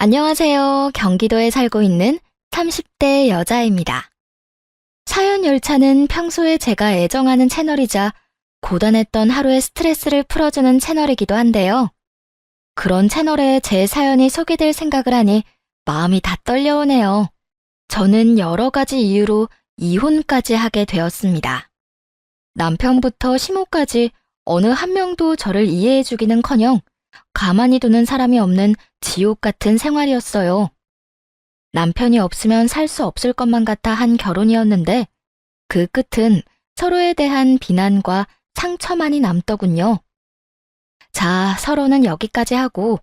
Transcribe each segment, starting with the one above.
안녕하세요. 경기도에 살고 있는 30대 여자입니다. 사연 열차는 평소에 제가 애정하는 채널이자 고단했던 하루의 스트레스를 풀어주는 채널이기도 한데요. 그런 채널에 제 사연이 소개될 생각을 하니 마음이 다 떨려오네요. 저는 여러 가지 이유로 이혼까지 하게 되었습니다. 남편부터 시모까지 어느 한 명도 저를 이해해주기는커녕 가만히 두는 사람이 없는 지옥 같은 생활이었어요. 남편이 없으면 살 수 없을 것만 같아 한 결혼이었는데 그 끝은 서로에 대한 비난과 상처만이 남더군요. 자, 서로는 여기까지 하고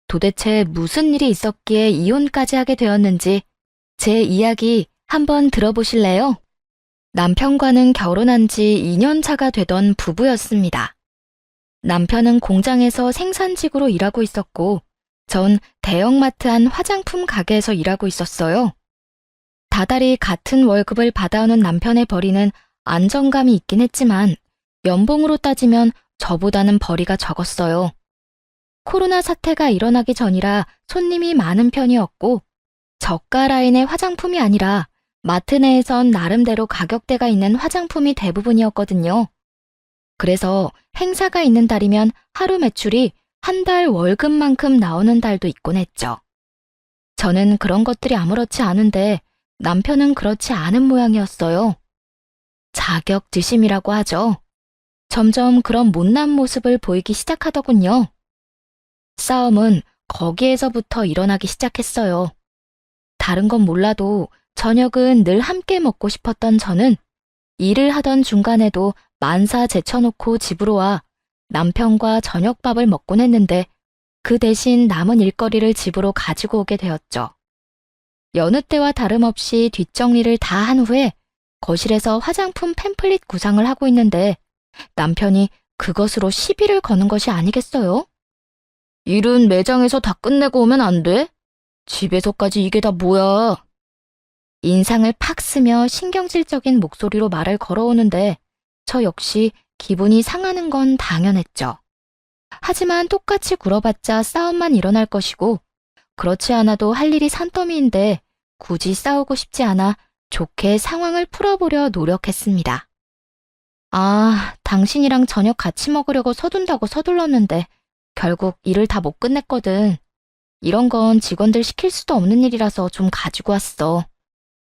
도대체 무슨 일이 있었기에 이혼까지 하게 되었는지 제 이야기 한번 들어보실래요? 남편과는 결혼한 지 2년 차가 되던 부부였습니다. 남편은 공장에서 생산직으로 일하고 있었고 전 대형마트 한 화장품 가게에서 일하고 있었어요. 다달이 같은 월급을 받아오는 남편의 벌이는 안정감이 있긴 했지만 연봉으로 따지면 저보다는 벌이가 적었어요. 코로나 사태가 일어나기 전이라 손님이 많은 편이었고 저가 라인의 화장품이 아니라 마트 내에선 나름대로 가격대가 있는 화장품이 대부분이었거든요. 그래서 행사가 있는 달이면 하루 매출이 한 달 월급만큼 나오는 달도 있곤 했죠. 저는 그런 것들이 아무렇지 않은데 남편은 그렇지 않은 모양이었어요. 자격지심이라고 하죠. 점점 그런 못난 모습을 보이기 시작하더군요. 싸움은 거기에서부터 일어나기 시작했어요. 다른 건 몰라도 저녁은 늘 함께 먹고 싶었던 저는 일을 하던 중간에도 만사 제쳐놓고 집으로 와 남편과 저녁밥을 먹곤 했는데 그 대신 남은 일거리를 집으로 가지고 오게 되었죠. 여느 때와 다름없이 뒷정리를 다 한 후에 거실에서 화장품 팸플릿 구상을 하고 있는데 남편이 그것으로 시비를 거는 것이 아니겠어요? 일은 매장에서 다 끝내고 오면 안 돼? 집에서까지 이게 다 뭐야? 인상을 팍 쓰며 신경질적인 목소리로 말을 걸어오는데 저 역시 기분이 상하는 건 당연했죠. 하지만 똑같이 굴어봤자 싸움만 일어날 것이고 그렇지 않아도 할 일이 산더미인데 굳이 싸우고 싶지 않아 좋게 상황을 풀어보려 노력했습니다. 아, 당신이랑 저녁 같이 먹으려고 서둔다고 서둘렀는데 결국 일을 다 못 끝냈거든. 이런 건 직원들 시킬 수도 없는 일이라서 좀 가지고 왔어.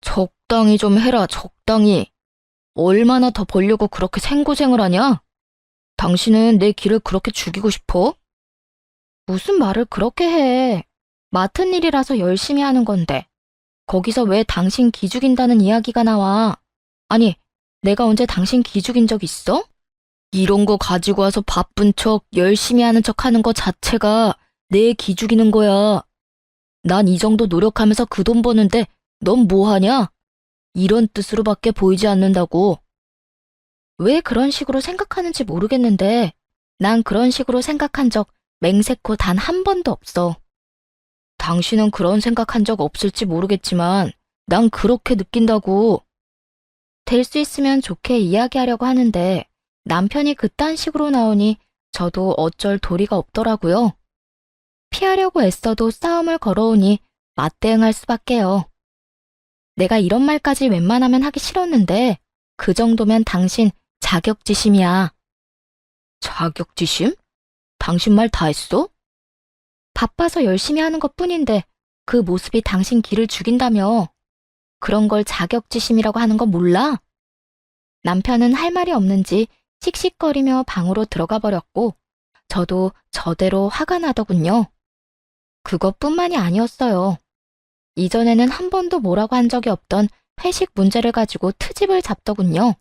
적당히 좀 해라, 적당히. 얼마나 더 벌려고 그렇게 생고생을 하냐? 당신은 내 길을 그렇게 죽이고 싶어? 무슨 말을 그렇게 해. 맡은 일이라서 열심히 하는 건데. 거기서 왜 당신 기죽인다는 이야기가 나와? 아니, 내가 언제 당신 기죽인 적 있어? 이런 거 가지고 와서 바쁜 척, 열심히 하는 척 하는 거 자체가 내 기죽이는 거야. 난 이 정도 노력하면서 그 돈 버는데 넌 뭐 하냐? 이런 뜻으로밖에 보이지 않는다고. 왜 그런 식으로 생각하는지 모르겠는데 난 그런 식으로 생각한 적 맹세코 단 한 번도 없어. 당신은 그런 생각한 적 없을지 모르겠지만 난 그렇게 느낀다고. 될 수 있으면 좋게 이야기하려고 하는데 남편이 그딴 식으로 나오니 저도 어쩔 도리가 없더라고요. 피하려고 애써도 싸움을 걸어오니 맞대응할 수밖에요. 내가 이런 말까지 웬만하면 하기 싫었는데 그 정도면 당신 자격지심이야. 자격지심? 당신 말 다 했어? 바빠서 열심히 하는 것뿐인데 그 모습이 당신 길을 죽인다며. 그런 걸 자격지심이라고 하는 거 몰라? 남편은 할 말이 없는지 씩씩거리며 방으로 들어가 버렸고 저도 저대로 화가 나더군요. 그것뿐만이 아니었어요. 이전에는 한 번도 뭐라고 한 적이 없던 회식 문제를 가지고 트집을 잡더군요.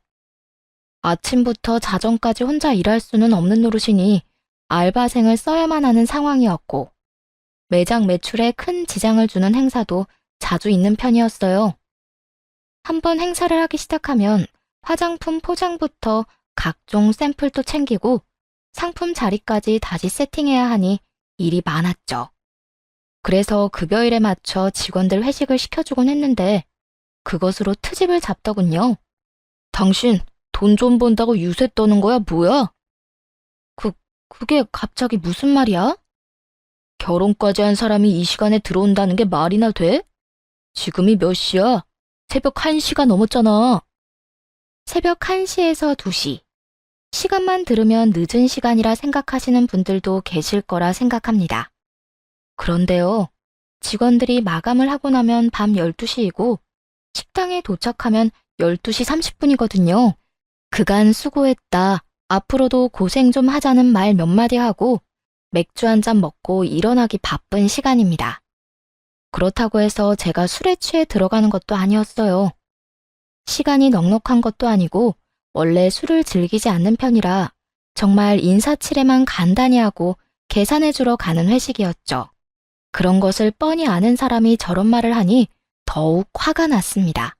아침부터 자정까지 혼자 일할 수는 없는 노릇이니 알바생을 써야만 하는 상황이었고 매장 매출에 큰 지장을 주는 행사도 자주 있는 편이었어요. 한번 행사를 하기 시작하면 화장품 포장부터 각종 샘플도 챙기고 상품 자리까지 다시 세팅해야 하니 일이 많았죠. 그래서 급여일에 맞춰 직원들 회식을 시켜주곤 했는데 그것으로 트집을 잡더군요. 당신 돈 좀 번다고 유세 떠는 거야, 뭐야? 그게 갑자기 무슨 말이야? 결혼까지 한 사람이 이 시간에 들어온다는 게 말이나 돼? 지금이 몇 시야? 새벽 1시가 넘었잖아. 새벽 1시에서 2시. 시간만 들으면 늦은 시간이라 생각하시는 분들도 계실 거라 생각합니다. 그런데요, 직원들이 마감을 하고 나면 밤 12시이고 식당에 도착하면 12시 30분이거든요. 그간 수고했다. 앞으로도 고생 좀 하자는 말 몇 마디 하고 맥주 한 잔 먹고 일어나기 바쁜 시간입니다. 그렇다고 해서 제가 술에 취해 들어가는 것도 아니었어요. 시간이 넉넉한 것도 아니고 원래 술을 즐기지 않는 편이라 정말 인사치레만 간단히 하고 계산해주러 가는 회식이었죠. 그런 것을 뻔히 아는 사람이 저런 말을 하니 더욱 화가 났습니다.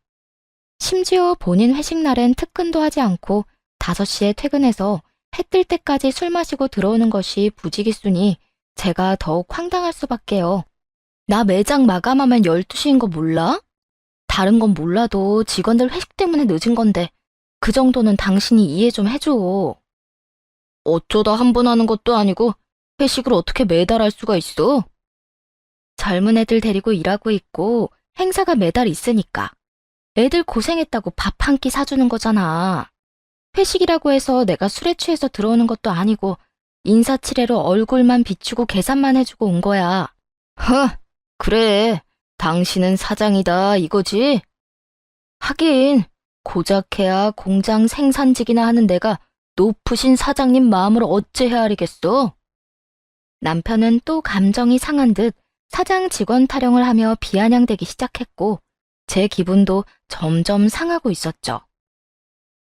심지어 본인 회식 날엔 특근도 하지 않고 5시에 퇴근해서 해 뜰 때까지 술 마시고 들어오는 것이 부지기수니 제가 더욱 황당할 수밖에요. 나 매장 마감하면 12시인 거 몰라? 다른 건 몰라도 직원들 회식 때문에 늦은 건데 그 정도는 당신이 이해 좀 해줘. 어쩌다 한 번 하는 것도 아니고 회식을 어떻게 매달 할 수가 있어? 젊은 애들 데리고 일하고 있고 행사가 매달 있으니까 애들 고생했다고 밥 한 끼 사주는 거잖아. 회식이라고 해서 내가 술에 취해서 들어오는 것도 아니고 인사치레로 얼굴만 비추고 계산만 해주고 온 거야. 그래. 당신은 사장이다 이거지? 하긴 고작해야 공장 생산직이나 하는 내가 높으신 사장님 마음을 어째 헤아리겠어? 남편은 또 감정이 상한 듯 사장 직원 타령을 하며 비아냥대기 시작했고 제 기분도 점점 상하고 있었죠.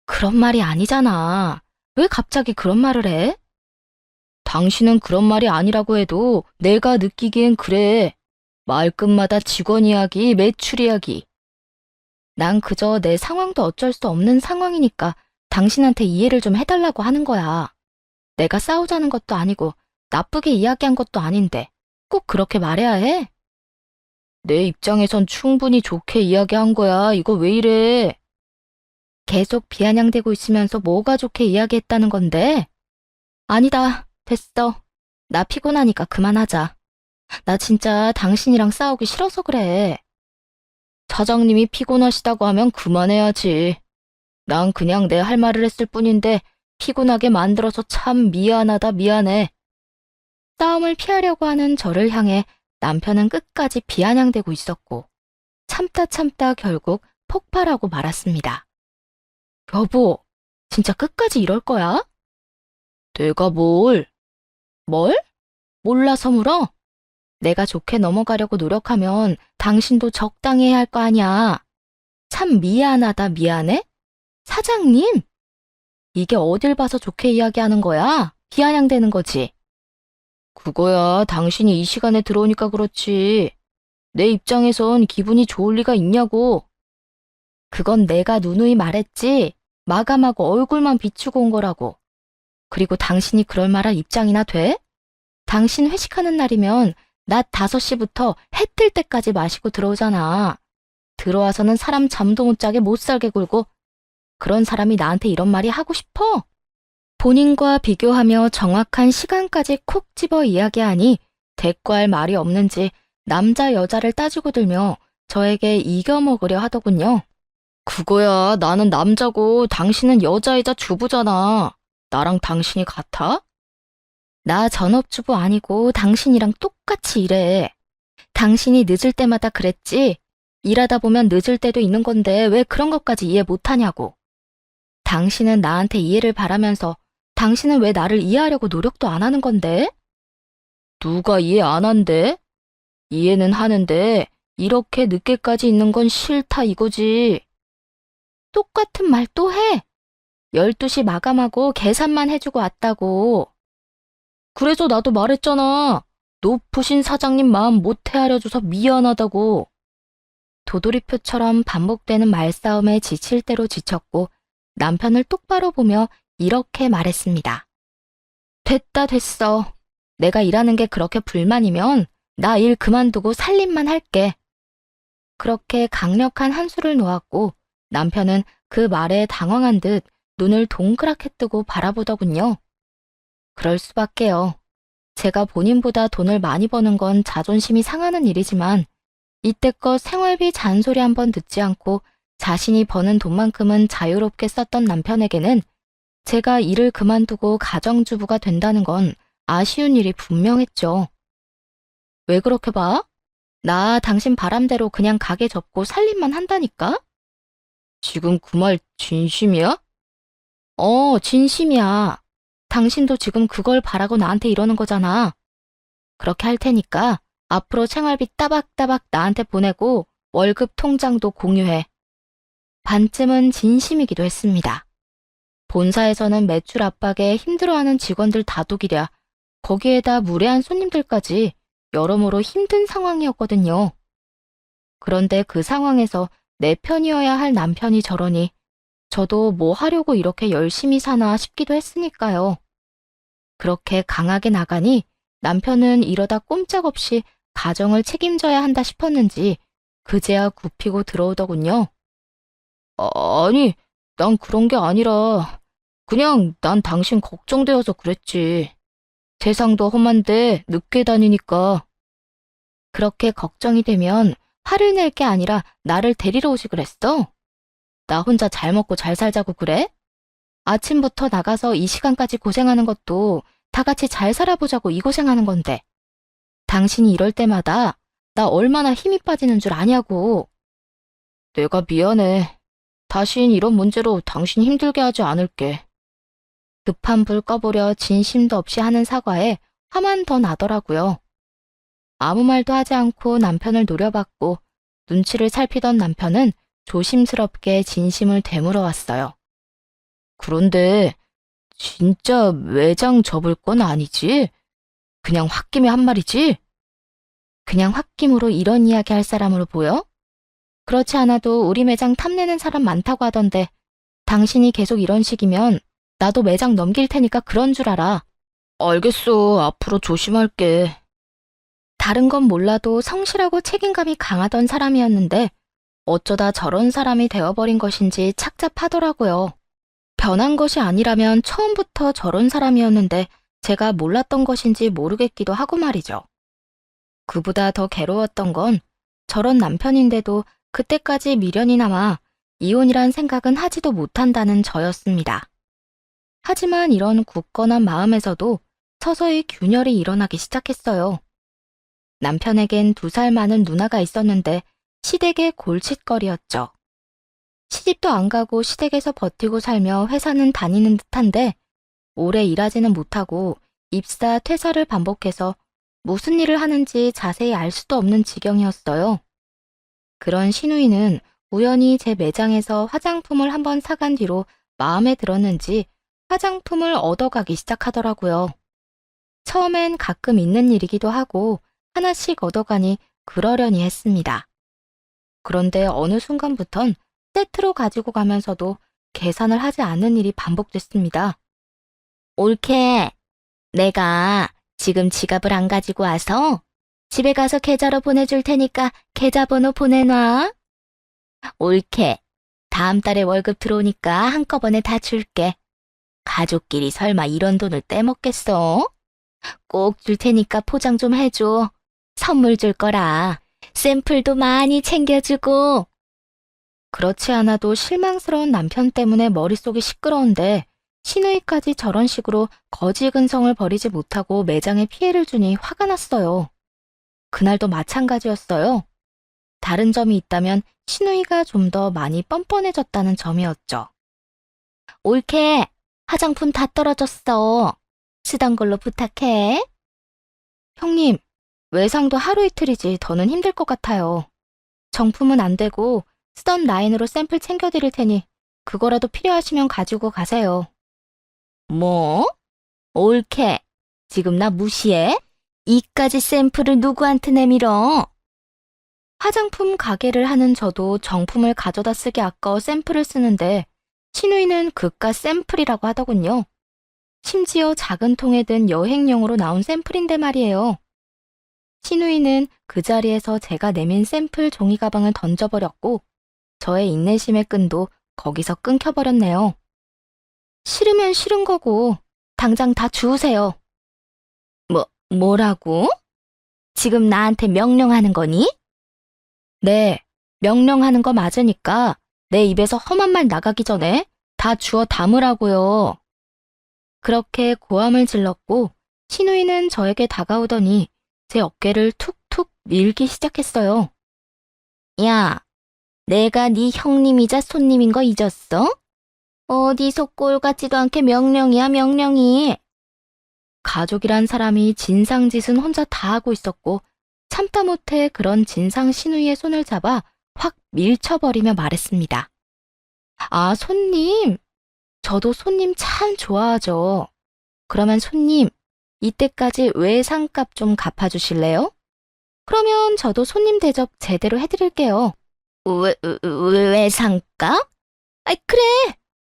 그런 말이 아니잖아. 왜 갑자기 그런 말을 해? 당신은 그런 말이 아니라고 해도 내가 느끼기엔 그래. 말끝마다 직원 이야기, 매출 이야기. 난 그저 내 상황도 어쩔 수 없는 상황이니까 당신한테 이해를 좀 해달라고 하는 거야. 내가 싸우자는 것도 아니고 나쁘게 이야기한 것도 아닌데 꼭 그렇게 말해야 해? 내 입장에선 충분히 좋게 이야기한 거야. 이거 왜 이래? 계속 비아냥대고 있으면서 뭐가 좋게 이야기했다는 건데? 아니다. 됐어. 나 피곤하니까 그만하자. 나 진짜 당신이랑 싸우기 싫어서 그래. 사장님이 피곤하시다고 하면 그만해야지. 난 그냥 내 할 말을 했을 뿐인데 피곤하게 만들어서 참 미안하다 미안해. 싸움을 피하려고 하는 저를 향해 남편은 끝까지 비아냥대고 있었고 참다 결국 폭발하고 말았습니다. 여보, 진짜 끝까지 이럴 거야? 내가 뭘? 뭘? 몰라서 물어? 내가 좋게 넘어가려고 노력하면 당신도 적당히 해야 할 거 아니야. 참 미안하다 미안해? 사장님? 이게 어딜 봐서 좋게 이야기하는 거야? 비아냥대는 거지. 그거야 당신이 이 시간에 들어오니까 그렇지. 내 입장에선 기분이 좋을 리가 있냐고. 그건 내가 누누이 말했지. 마감하고 얼굴만 비추고 온 거라고. 그리고 당신이 그럴 말할 입장이나 돼? 당신 회식하는 날이면 낮 5시부터 해 뜰 때까지 마시고 들어오잖아. 들어와서는 사람 잠도 못 자게 못 살게 굴고 그런 사람이 나한테 이런 말이 하고 싶어? 본인과 비교하며 정확한 시간까지 콕 집어 이야기하니 대꾸할 말이 없는지 남자 여자를 따지고 들며 저에게 이겨먹으려 하더군요. 그거야 나는 남자고 당신은 여자이자 주부잖아. 나랑 당신이 같아? 나 전업주부 아니고 당신이랑 똑같이 일해. 당신이 늦을 때마다 그랬지? 일하다 보면 늦을 때도 있는 건데 왜 그런 것까지 이해 못하냐고. 당신은 나한테 이해를 바라면서 당신은 왜 나를 이해하려고 노력도 안 하는 건데? 누가 이해 안 한대? 이해는 하는데 이렇게 늦게까지 있는 건 싫다 이거지. 똑같은 말 또 해. 12시 마감하고 계산만 해주고 왔다고. 그래서 나도 말했잖아. 높으신 사장님 마음 못 헤아려줘서 미안하다고. 도돌이표처럼 반복되는 말싸움에 지칠 대로 지쳤고 남편을 똑바로 보며 이렇게 말했습니다. 됐다 됐어. 내가 일하는 게 그렇게 불만이면 나 일 그만두고 살림만 할게. 그렇게 강력한 한 수를 놓았고 남편은 그 말에 당황한 듯 눈을 동그랗게 뜨고 바라보더군요. 그럴 수밖에요. 제가 본인보다 돈을 많이 버는 건 자존심이 상하는 일이지만 이때껏 생활비 잔소리 한 번 듣지 않고 자신이 버는 돈만큼은 자유롭게 썼던 남편에게는 제가 일을 그만두고 가정주부가 된다는 건 아쉬운 일이 분명했죠. 왜 그렇게 봐? 나 당신 바람대로 그냥 가게 접고 살림만 한다니까? 지금 그 말 진심이야? 진심이야. 당신도 지금 그걸 바라고 나한테 이러는 거잖아. 그렇게 할 테니까 앞으로 생활비 따박따박 나한테 보내고 월급 통장도 공유해. 반쯤은 진심이기도 했습니다. 본사에서는 매출 압박에 힘들어하는 직원들 다독이랴 거기에다 무례한 손님들까지 여러모로 힘든 상황이었거든요. 그런데 그 상황에서 내 편이어야 할 남편이 저러니 저도 뭐 하려고 이렇게 열심히 사나 싶기도 했으니까요. 그렇게 강하게 나가니 남편은 이러다 꼼짝없이 가정을 책임져야 한다 싶었는지 그제야 굽히고 들어오더군요. 아니, 난 그런 게 아니라 그냥 난 당신 걱정되어서 그랬지. 세상도 험한데 늦게 다니니까. 그렇게 걱정이 되면 화를 낼 게 아니라 나를 데리러 오지 그랬어? 나 혼자 잘 먹고 잘 살자고 그래? 아침부터 나가서 이 시간까지 고생하는 것도 다 같이 잘 살아보자고 이 고생하는 건데. 당신이 이럴 때마다 나 얼마나 힘이 빠지는 줄 아냐고. 내가 미안해. 다신 이런 문제로 당신 힘들게 하지 않을게. 급한 불 꺼보려 진심도 없이 하는 사과에 화만 더 나더라고요. 아무 말도 하지 않고 남편을 노려봤고 눈치를 살피던 남편은 조심스럽게 진심을 되물어 왔어요. 그런데 진짜 매장 접을 건 아니지? 그냥 홧김에 한 말이지? 그냥 홧김으로 이런 이야기 할 사람으로 보여? 그렇지 않아도 우리 매장 탐내는 사람 많다고 하던데 당신이 계속 이런 식이면 나도 매장 넘길 테니까 그런 줄 알아. 알겠어. 앞으로 조심할게. 다른 건 몰라도 성실하고 책임감이 강하던 사람이었는데 어쩌다 저런 사람이 되어버린 것인지 착잡하더라고요. 변한 것이 아니라면 처음부터 저런 사람이었는데 제가 몰랐던 것인지 모르겠기도 하고 말이죠. 그보다 더 괴로웠던 건 저런 남편인데도 그때까지 미련이 남아 이혼이란 생각은 하지도 못한다는 저였습니다. 하지만 이런 굳건한 마음에서도 서서히 균열이 일어나기 시작했어요. 남편에겐 2살 많은 누나가 있었는데 시댁의 골칫거리였죠. 시집도 안 가고 시댁에서 버티고 살며 회사는 다니는 듯한데 오래 일하지는 못하고 입사, 퇴사를 반복해서 무슨 일을 하는지 자세히 알 수도 없는 지경이었어요. 그런 시누이는 우연히 제 매장에서 화장품을 한번 사간 뒤로 마음에 들었는지 화장품을 얻어가기 시작하더라고요. 처음엔 가끔 있는 일이기도 하고 하나씩 얻어가니 그러려니 했습니다. 그런데 어느 순간부턴 세트로 가지고 가면서도 계산을 하지 않는 일이 반복됐습니다. 옳게, 내가 지금 지갑을 안 가지고 와서 집에 가서 계좌로 보내줄 테니까 계좌번호 보내놔. 옳게, 다음 달에 월급 들어오니까 한꺼번에 다 줄게. 가족끼리 설마 이런 돈을 떼먹겠어? 꼭 줄 테니까 포장 좀 해줘. 선물 줄 거라. 샘플도 많이 챙겨주고. 그렇지 않아도 실망스러운 남편 때문에 머릿속이 시끄러운데 시누이까지 저런 식으로 거지 근성을 버리지 못하고 매장에 피해를 주니 화가 났어요. 그날도 마찬가지였어요. 다른 점이 있다면 시누이가 좀 더 많이 뻔뻔해졌다는 점이었죠. 옳게, 화장품 다 떨어졌어. 쓰던 걸로 부탁해. 형님, 외상도 하루 이틀이지 더는 힘들 것 같아요. 정품은 안 되고 쓰던 라인으로 샘플 챙겨드릴 테니 그거라도 필요하시면 가지고 가세요. 뭐? 옳게, 지금 나 무시해? 이까지 샘플을 누구한테 내밀어? 화장품 가게를 하는 저도 정품을 가져다 쓰기 아까워 샘플을 쓰는데 시누이는 그깟 샘플이라고 하더군요. 심지어 작은 통에 든 여행용으로 나온 샘플인데 말이에요. 시누이는 그 자리에서 제가 내민 샘플 종이 가방을 던져버렸고 저의 인내심의 끈도 거기서 끊겨버렸네요. 싫으면 싫은 거고 당장 다 주우세요. 뭐라고? 지금 나한테 명령하는 거니? 네, 명령하는 거 맞으니까 내 입에서 험한 말 나가기 전에 다 주워 담으라고요. 그렇게 고함을 질렀고 신우이는 저에게 다가오더니 제 어깨를 툭툭 밀기 시작했어요. 야, 내가 네 형님이자 손님인 거 잊었어? 어디서 꼴 같지도 않게 명령이야, 명령이. 가족이란 사람이 진상짓은 혼자 다 하고 있었고 참다 못해 그런 진상 신우이의 손을 잡아 확 밀쳐버리며 말했습니다. 아, 손님. 저도 손님 참 좋아하죠. 그러면 손님, 이때까지 외상값 좀 갚아주실래요? 그러면 저도 손님 대접 제대로 해드릴게요. 외상값? 아이, 그래.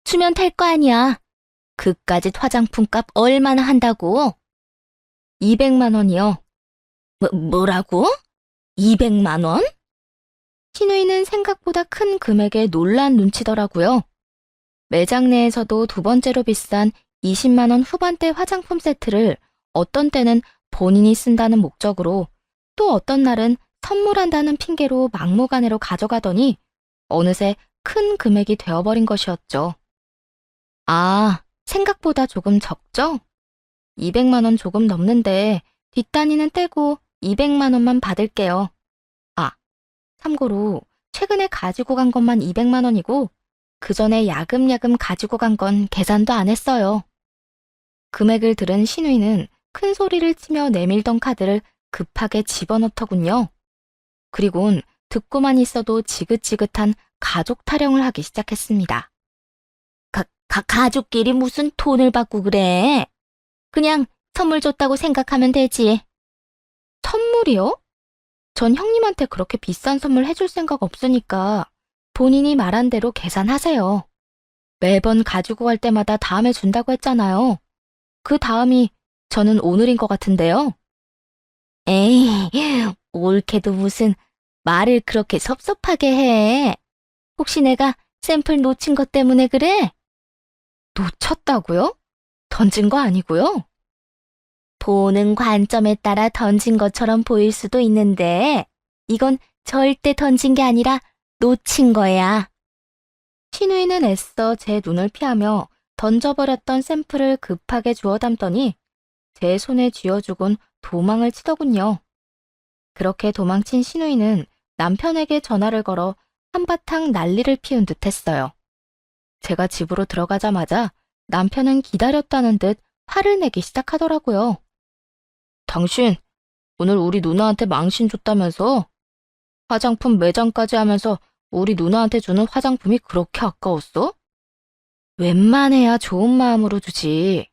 주면 될 거 아니야. 그까짓 화장품 값 얼마나 한다고? 200만 원이요. 뭐라고? 200만 원? 신우이는 생각보다 큰 금액에 놀란 눈치더라고요. 매장 내에서도 두 번째로 비싼 20만 원 후반대 화장품 세트를 어떤 때는 본인이 쓴다는 목적으로 또 어떤 날은 선물한다는 핑계로 막무가내로 가져가더니 어느새 큰 금액이 되어버린 것이었죠. 아, 생각보다 조금 적죠? 200만 원 조금 넘는데 뒷단위는 떼고 200만 원만 받을게요. 아, 참고로 최근에 가지고 간 것만 200만 원이고 그 전에 야금야금 가지고 간 건 계산도 안 했어요. 금액을 들은 신우이는 큰 소리를 치며 내밀던 카드를 급하게 집어넣더군요. 그리곤 듣고만 있어도 지긋지긋한 가족 타령을 하기 시작했습니다. 가족끼리 무슨 돈을 받고 그래? 그냥 선물 줬다고 생각하면 되지. 선물이요? 전 형님한테 그렇게 비싼 선물 해줄 생각 없으니까 본인이 말한 대로 계산하세요. 매번 가지고 갈 때마다 다음에 준다고 했잖아요. 그 다음이 저는 오늘인 것 같은데요. 에이, 올케도 무슨 말을 그렇게 섭섭하게 해. 혹시 내가 샘플 놓친 것 때문에 그래? 놓쳤다고요? 던진 거 아니고요? 보는 관점에 따라 던진 것처럼 보일 수도 있는데 이건 절대 던진 게 아니라 놓친 거야. 신우이는 애써 제 눈을 피하며 던져버렸던 샘플을 급하게 주워 담더니 제 손에 쥐어주곤 도망을 치더군요. 그렇게 도망친 신우이는 남편에게 전화를 걸어 한바탕 난리를 피운 듯 했어요. 제가 집으로 들어가자마자 남편은 기다렸다는 듯 화를 내기 시작하더라고요. 당신, 오늘 우리 누나한테 망신 줬다면서? 화장품 매장까지 하면서 우리 누나한테 주는 화장품이 그렇게 아까웠어? 웬만해야 좋은 마음으로 주지.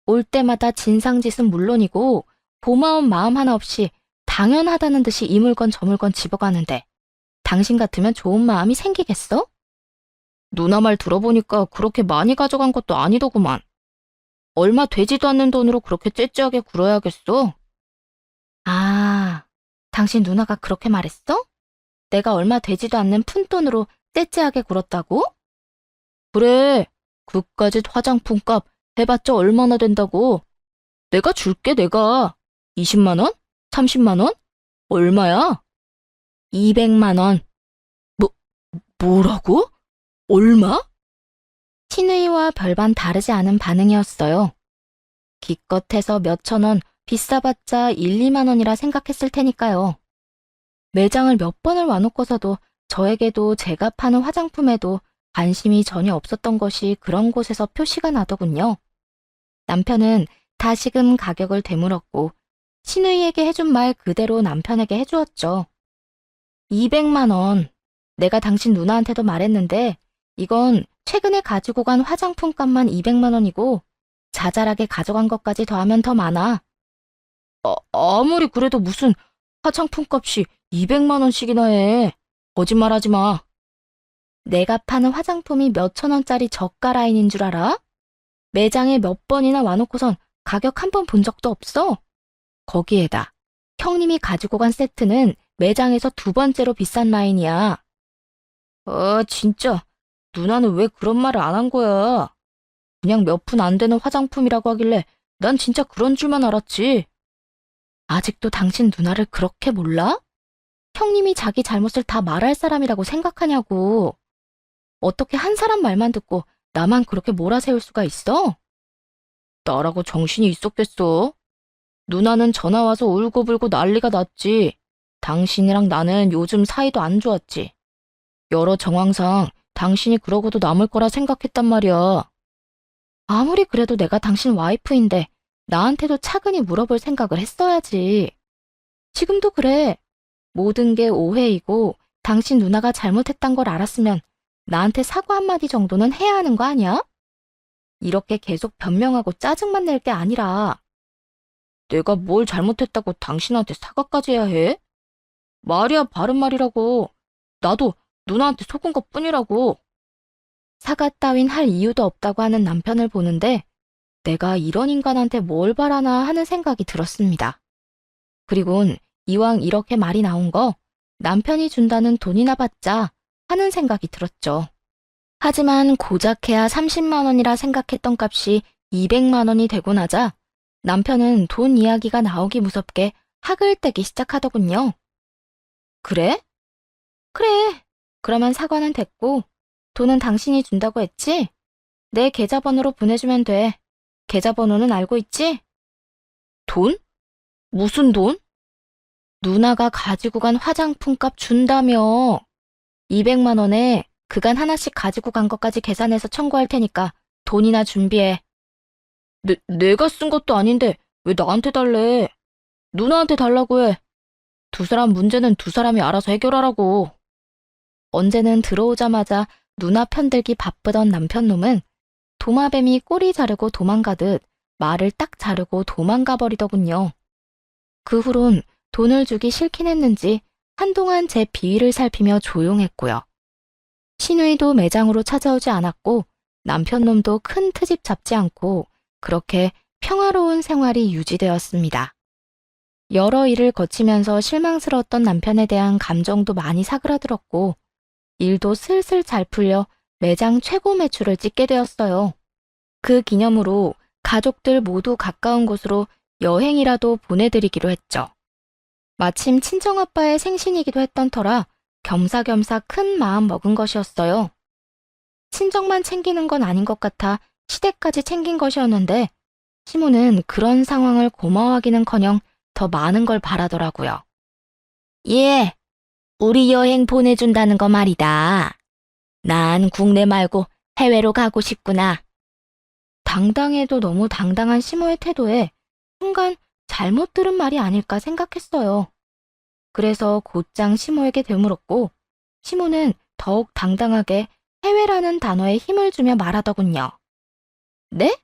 올 때마다 진상짓은 물론이고 고마운 마음 하나 없이 당연하다는 듯이 이 물건 저 물건 집어가는데 당신 같으면 좋은 마음이 생기겠어? 누나 말 들어보니까 그렇게 많이 가져간 것도 아니더구만. 얼마 되지도 않는 돈으로 그렇게 째째하게 굴어야겠어? 아, 당신 누나가 그렇게 말했어? 내가 얼마 되지도 않는 푼돈으로 째째하게 굴었다고? 그래, 그까짓 화장품 값 해봤자 얼마나 된다고. 내가 줄게, 내가. 20만 원? 30만 원? 얼마야? 200만 원. 뭐라고? 얼마? 신우이와 별반 다르지 않은 반응이었어요. 기껏해서 몇천 원, 비싸봤자 1, 2만 원이라 생각했을 테니까요. 매장을 몇 번을 와놓고서도 저에게도 제가 파는 화장품에도 관심이 전혀 없었던 것이 그런 곳에서 표시가 나더군요. 남편은 다시금 가격을 되물었고 신우이에게 해준 말 그대로 남편에게 해주었죠. 200만 원. 내가 당신 누나한테도 말했는데 이건 최근에 가지고 간 화장품 값만 200만 원이고 자잘하게 가져간 것까지 더하면 더 많아. 아무리 그래도 무슨 화장품 값이 200만 원씩이나 해. 거짓말하지 마. 내가 파는 화장품이 몇천 원짜리 저가 라인인 줄 알아? 매장에 몇 번이나 와놓고선 가격 한 번 본 적도 없어. 거기에다 형님이 가지고 간 세트는 매장에서 두 번째로 비싼 라인이야. 진짜 누나는 왜 그런 말을 안 한 거야? 그냥 몇 푼 안 되는 화장품이라고 하길래 난 진짜 그런 줄만 알았지. 아직도 당신 누나를 그렇게 몰라? 형님이 자기 잘못을 다 말할 사람이라고 생각하냐고. 어떻게 한 사람 말만 듣고 나만 그렇게 몰아세울 수가 있어? 나라고 정신이 있었겠어? 누나는 전화 와서 울고불고 난리가 났지. 당신이랑 나는 요즘 사이도 안 좋았지. 여러 정황상 당신이 그러고도 남을 거라 생각했단 말이야. 아무리 그래도 내가 당신 와이프인데 나한테도 차근히 물어볼 생각을 했어야지. 지금도 그래. 모든 게 오해이고 당신 누나가 잘못했단 걸 알았으면 나한테 사과 한마디 정도는 해야 하는 거 아니야? 이렇게 계속 변명하고 짜증만 낼 게 아니라 내가 뭘 잘못했다고 당신한테 사과까지 해야 해? 말이야 바른 말이라고. 나도 누나한테 속은 것뿐이라고. 사과 따윈 할 이유도 없다고 하는 남편을 보는데 내가 이런 인간한테 뭘 바라나 하는 생각이 들었습니다. 그리곤 이왕 이렇게 말이 나온 거 남편이 준다는 돈이나 받자 하는 생각이 들었죠. 하지만 고작해야 30만 원이라 생각했던 값이 200만 원이 되고 나자 남편은 돈 이야기가 나오기 무섭게 학을 떼기 시작하더군요. 그래? 그래. 그러면 사과는 됐고 돈은 당신이 준다고 했지? 내 계좌번호로 보내주면 돼. 계좌번호는 알고 있지? 돈? 무슨 돈? 누나가 가지고 간 화장품 값 준다며. 200만 원에 그간 하나씩 가지고 간 것까지 계산해서 청구할 테니까 돈이나 준비해. 내가 쓴 것도 아닌데 왜 나한테 달래? 누나한테 달라고 해. 두 사람 문제는 두 사람이 알아서 해결하라고. 언제는 들어오자마자 누나 편들기 바쁘던 남편놈은 도마뱀이 꼬리 자르고 도망가듯 말을 딱 자르고 도망가 버리더군요. 그 후론 돈을 주기 싫긴 했는지 한동안 제 비위를 살피며 조용했고요. 시누이도 매장으로 찾아오지 않았고 남편놈도 큰 트집 잡지 않고 그렇게 평화로운 생활이 유지되었습니다. 여러 일을 거치면서 실망스러웠던 남편에 대한 감정도 많이 사그라들었고 일도 슬슬 잘 풀려 매장 최고 매출을 찍게 되었어요. 그 기념으로 가족들 모두 가까운 곳으로 여행이라도 보내드리기로 했죠. 마침 친정아빠의 생신이기도 했던 터라 겸사겸사 큰 마음 먹은 것이었어요. 친정만 챙기는 건 아닌 것 같아 시댁까지 챙긴 것이었는데 시모는 그런 상황을 고마워하기는커녕 더 많은 걸 바라더라고요. 예, 우리 여행 보내준다는 거 말이다. 난 국내 말고 해외로 가고 싶구나. 당당해도 너무 당당한 시모의 태도에 순간 잘못 들은 말이 아닐까 생각했어요. 그래서 곧장 시모에게 되물었고 시모는 더욱 당당하게 해외라는 단어에 힘을 주며 말하더군요. 네?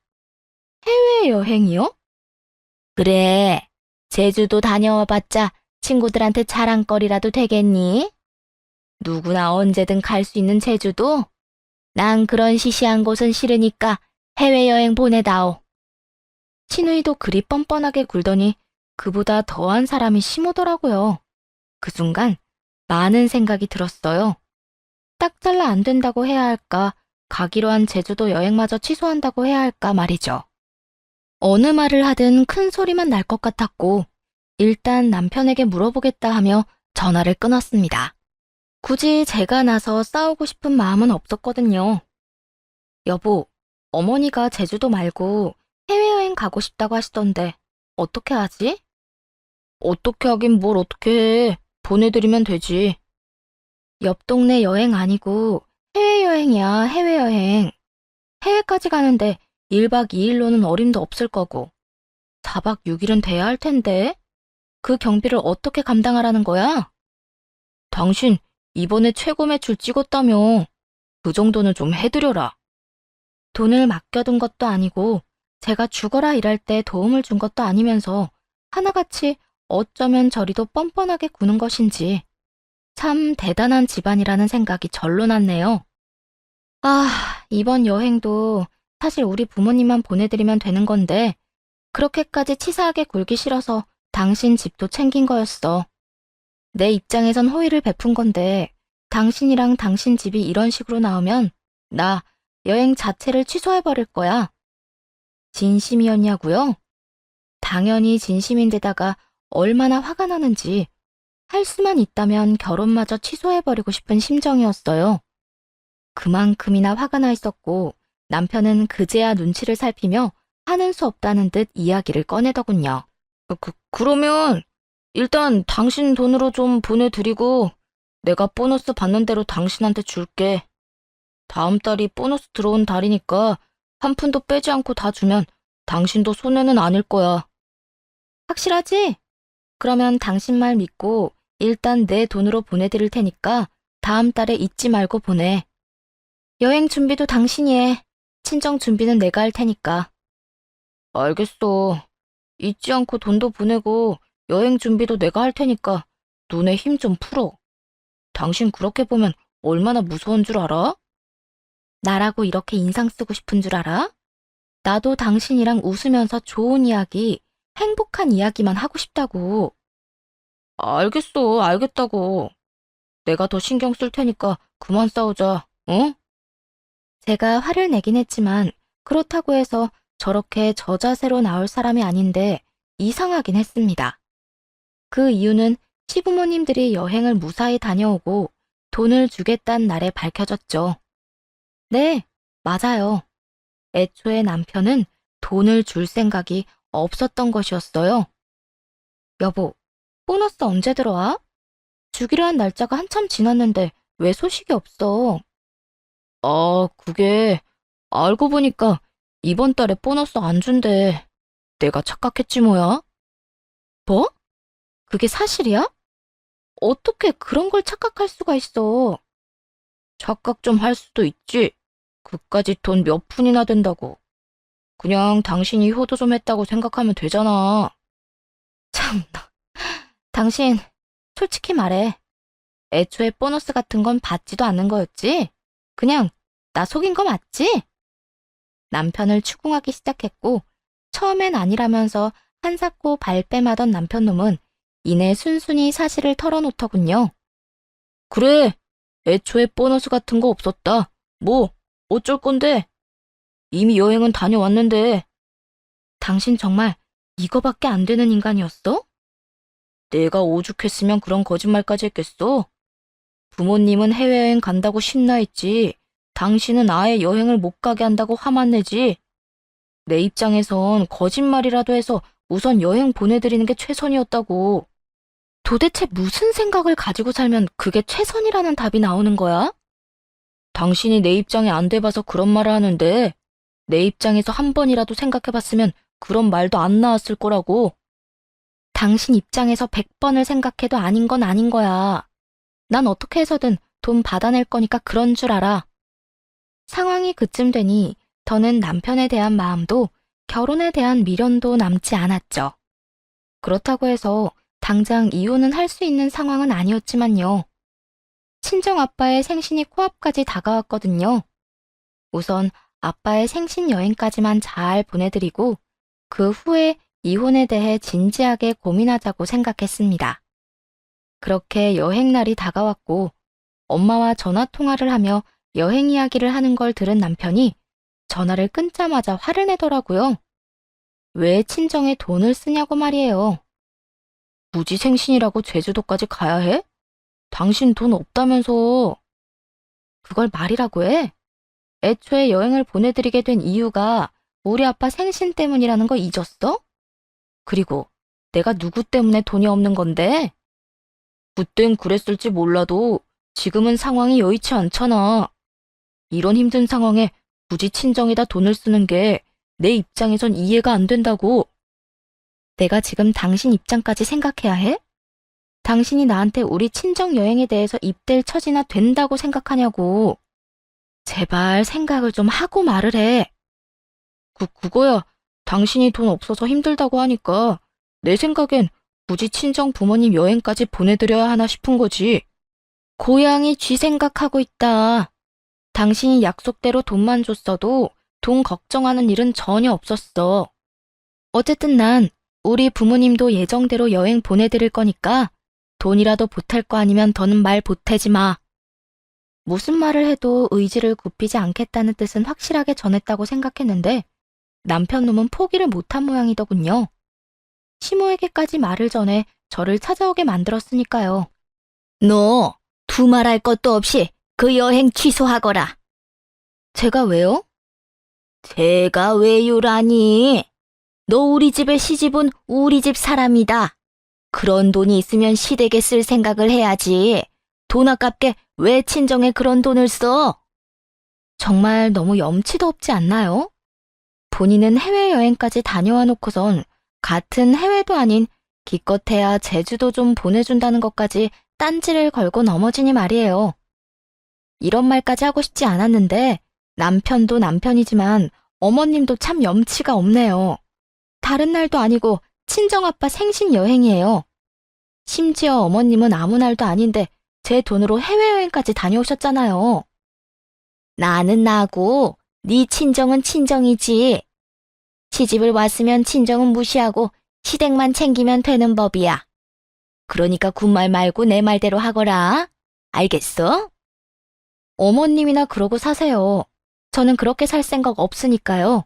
해외여행이요? 그래, 제주도 다녀와봤자 친구들한테 자랑거리라도 되겠니? 누구나 언제든 갈 수 있는 제주도? 난 그런 시시한 곳은 싫으니까 해외여행 보내다오. 시누이도 그리 뻔뻔하게 굴더니 그보다 더한 사람이 시모더라고요. 그 순간 많은 생각이 들었어요. 딱 잘라 안 된다고 해야 할까, 가기로 한 제주도 여행마저 취소한다고 해야 할까 말이죠. 어느 말을 하든 큰 소리만 날 것 같았고 일단 남편에게 물어보겠다 하며 전화를 끊었습니다. 굳이 제가 나서 싸우고 싶은 마음은 없었거든요. 여보, 어머니가 제주도 말고 해외여행 가고 싶다고 하시던데 어떻게 하지? 어떻게 하긴 뭘 어떻게 해. 보내드리면 되지. 옆 동네 여행 아니고 해외여행이야, 해외여행. 해외까지 가는데 1박 2일로는 어림도 없을 거고 4박 6일은 돼야 할 텐데 그 경비를 어떻게 감당하라는 거야? 당신 이번에 최고 매출 찍었다며. 그 정도는 좀 해드려라. 돈을 맡겨둔 것도 아니고 제가 죽어라 일할 때 도움을 준 것도 아니면서 하나같이 어쩌면 저리도 뻔뻔하게 구는 것인지 참 대단한 집안이라는 생각이 절로 났네요. 아, 이번 여행도 사실 우리 부모님만 보내드리면 되는 건데 그렇게까지 치사하게 굴기 싫어서 당신 집도 챙긴 거였어. 내 입장에선 호의를 베푼 건데 당신이랑 당신 집이 이런 식으로 나오면 나 여행 자체를 취소해버릴 거야. 진심이었냐고요? 당연히 진심인데다가 얼마나 화가 나는지 할 수만 있다면 결혼마저 취소해버리고 싶은 심정이었어요. 그만큼이나 화가 나 있었고 남편은 그제야 눈치를 살피며 하는 수 없다는 듯 이야기를 꺼내더군요. 그러면 일단 당신 돈으로 좀 보내드리고 내가 보너스 받는 대로 당신한테 줄게. 다음 달이 보너스 들어온 달이니까 한 푼도 빼지 않고 다 주면 당신도 손해는 아닐 거야. 확실하지? 그러면 당신 말 믿고 일단 내 돈으로 보내드릴 테니까 다음 달에 잊지 말고 보내. 여행 준비도 당신이 해. 친정 준비는 내가 할 테니까. 알겠어. 잊지 않고 돈도 보내고 여행 준비도 내가 할 테니까 눈에 힘 좀 풀어. 당신 그렇게 보면 얼마나 무서운 줄 알아? 나라고 이렇게 인상 쓰고 싶은 줄 알아? 나도 당신이랑 웃으면서 좋은 이야기, 행복한 이야기만 하고 싶다고. 알겠어, 알겠다고. 내가 더 신경 쓸 테니까 그만 싸우자, 응? 제가 화를 내긴 했지만 그렇다고 해서 저렇게 저자세로 나올 사람이 아닌데 이상하긴 했습니다. 그 이유는 시부모님들이 여행을 무사히 다녀오고 돈을 주겠다는 날에 밝혀졌죠. 네, 맞아요. 애초에 남편은 돈을 줄 생각이 없었던 것이었어요. 여보, 보너스 언제 들어와? 주기로 한 날짜가 한참 지났는데 왜 소식이 없어? 그게 알고 보니까 이번 달에 보너스 안 준대. 내가 착각했지 뭐야? 뭐? 그게 사실이야? 어떻게 그런 걸 착각할 수가 있어? 착각 좀 할 수도 있지. 그까지 돈 몇 푼이나 된다고. 그냥 당신이 효도 좀 했다고 생각하면 되잖아. 참나. 당신, 솔직히 말해. 애초에 보너스 같은 건 받지도 않는 거였지? 그냥 나 속인 거 맞지? 남편을 추궁하기 시작했고 처음엔 아니라면서 한사코 발뺌하던 남편놈은 이내 순순히 사실을 털어놓더군요. 그래, 애초에 보너스 같은 거 없었다. 뭐, 어쩔 건데? 이미 여행은 다녀왔는데. 당신 정말 이거밖에 안 되는 인간이었어? 내가 오죽했으면 그런 거짓말까지 했겠어? 부모님은 해외여행 간다고 신나 했지. 당신은 아예 여행을 못 가게 한다고 화만 내지. 내 입장에선 거짓말이라도 해서 우선 여행 보내드리는 게 최선이었다고. 도대체 무슨 생각을 가지고 살면 그게 최선이라는 답이 나오는 거야? 당신이 내 입장에 안 돼봐서 그런 말을 하는데 내 입장에서 한 번이라도 생각해봤으면 그런 말도 안 나왔을 거라고. 당신 입장에서 100번을 생각해도 아닌 건 아닌 거야. 난 어떻게 해서든 돈 받아낼 거니까 그런 줄 알아. 상황이 그쯤 되니 더는 남편에 대한 마음도 결혼에 대한 미련도 남지 않았죠. 그렇다고 해서 당장 이혼은 할 수 있는 상황은 아니었지만요. 친정 아빠의 생신이 코앞까지 다가왔거든요. 우선 아빠의 생신 여행까지만 잘 보내드리고 그 후에 이혼에 대해 진지하게 고민하자고 생각했습니다. 그렇게 여행날이 다가왔고 엄마와 전화 통화를 하며 여행 이야기를 하는 걸 들은 남편이 전화를 끊자마자 화를 내더라고요. 왜 친정에 돈을 쓰냐고 말이에요. 무지 생신이라고 제주도까지 가야 해? 당신 돈 없다면서. 그걸 말이라고 해? 애초에 여행을 보내드리게 된 이유가 우리 아빠 생신 때문이라는 거 잊었어? 그리고 내가 누구 때문에 돈이 없는 건데? 그땐 그랬을지 몰라도 지금은 상황이 여의치 않잖아. 이런 힘든 상황에 굳이 친정에다 돈을 쓰는 게 내 입장에선 이해가 안 된다고. 내가 지금 당신 입장까지 생각해야 해? 당신이 나한테 우리 친정 여행에 대해서 입댈 처지나 된다고 생각하냐고. 제발 생각을 좀 하고 말을 해. 그거야. 당신이 돈 없어서 힘들다고 하니까 내 생각엔 굳이 친정 부모님 여행까지 보내드려야 하나 싶은 거지. 고양이 쥐 생각하고 있다. 당신이 약속대로 돈만 줬어도 돈 걱정하는 일은 전혀 없었어. 어쨌든 난 우리 부모님도 예정대로 여행 보내드릴 거니까 돈이라도 보탤 거 아니면 더는 말 보태지 마. 무슨 말을 해도 의지를 굽히지 않겠다는 뜻은 확실하게 전했다고 생각했는데 남편 놈은 포기를 못한 모양이더군요. 시모에게까지 말을 전해 저를 찾아오게 만들었으니까요. 너 두말할 것도 없이 그 여행 취소하거라. 제가 왜요? 제가 왜요라니? 너 우리 집에 시집은 우리 집 사람이다. 그런 돈이 있으면 시댁에 쓸 생각을 해야지. 돈 아깝게 왜 친정에 그런 돈을 써? 정말 너무 염치도 없지 않나요? 본인은 해외여행까지 다녀와 놓고선 같은 해외도 아닌 기껏해야 제주도 좀 보내준다는 것까지 딴지를 걸고 넘어지니 말이에요. 이런 말까지 하고 싶지 않았는데 남편도 남편이지만 어머님도 참 염치가 없네요. 다른 날도 아니고 친정아빠 생신 여행이에요. 심지어 어머님은 아무 날도 아닌데 제 돈으로 해외여행까지 다녀오셨잖아요. 나는 나고 네 친정은 친정이지. 시집을 왔으면 친정은 무시하고 시댁만 챙기면 되는 법이야. 그러니까 군말 말고 내 말대로 하거라. 알겠어? 어머님이나 그러고 사세요. 저는 그렇게 살 생각 없으니까요.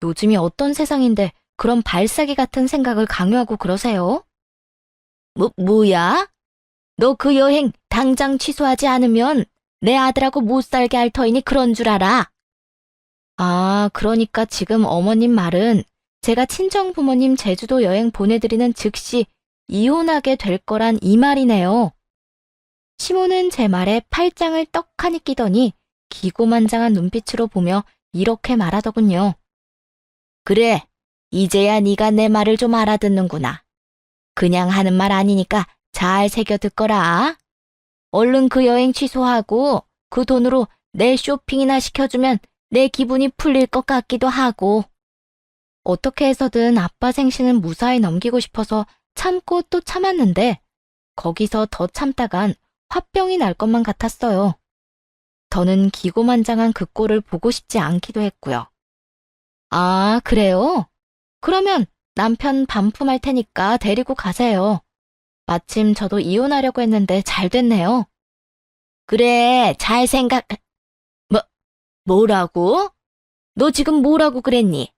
요즘이 어떤 세상인데 그런 발사기 같은 생각을 강요하고 그러세요? 뭐야? 너 그 여행 당장 취소하지 않으면 내 아들하고 못 살게 할 터이니 그런 줄 알아. 아, 그러니까 지금 어머님 말은 제가 친정 부모님 제주도 여행 보내드리는 즉시 이혼하게 될 거란 이 말이네요. 시모는 제 말에 팔짱을 떡하니 끼더니 기고만장한 눈빛으로 보며 이렇게 말하더군요. 그래, 이제야 네가 내 말을 좀 알아듣는구나. 그냥 하는 말 아니니까 잘 새겨 듣거라. 얼른 그 여행 취소하고 그 돈으로 내 쇼핑이나 시켜주면 내 기분이 풀릴 것 같기도 하고. 어떻게 해서든 아빠 생신은 무사히 넘기고 싶어서 참고 또 참았는데 거기서 더 참다간 화병이 날 것만 같았어요. 저는 기고만장한 그 꼴을 보고 싶지 않기도 했고요. 아, 그래요? 그러면 남편 반품할 테니까 데리고 가세요. 마침 저도 이혼하려고 했는데 잘 됐네요. 그래, 잘 생각... 뭐라고? 너 지금 뭐라고 그랬니?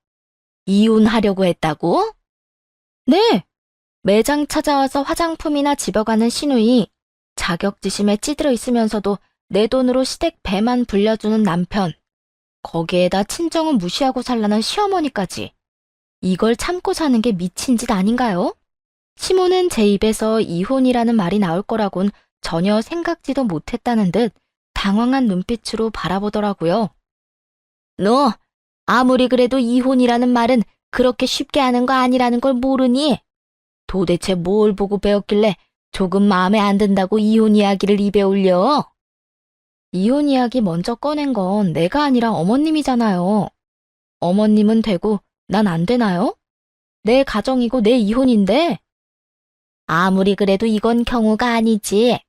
이혼하려고 했다고? 네. 매장 찾아와서 화장품이나 집어가는 시누이, 자격지심에 찌들어 있으면서도 내 돈으로 시댁 배만 불려주는 남편, 거기에다 친정은 무시하고 살라는 시어머니까지. 이걸 참고 사는 게 미친 짓 아닌가요? 시모는 제 입에서 이혼이라는 말이 나올 거라곤 전혀 생각지도 못했다는 듯 당황한 눈빛으로 바라보더라고요. 너 아무리 그래도 이혼이라는 말은 그렇게 쉽게 하는 거 아니라는 걸 모르니? 도대체 뭘 보고 배웠길래 조금 마음에 안 든다고 이혼 이야기를 입에 올려? 이혼 이야기 먼저 꺼낸 건 내가 아니라 어머님이잖아요. 어머님은 되고 난 안 되나요? 내 가정이고 내 이혼인데. 아무리 그래도 이건 경우가 아니지.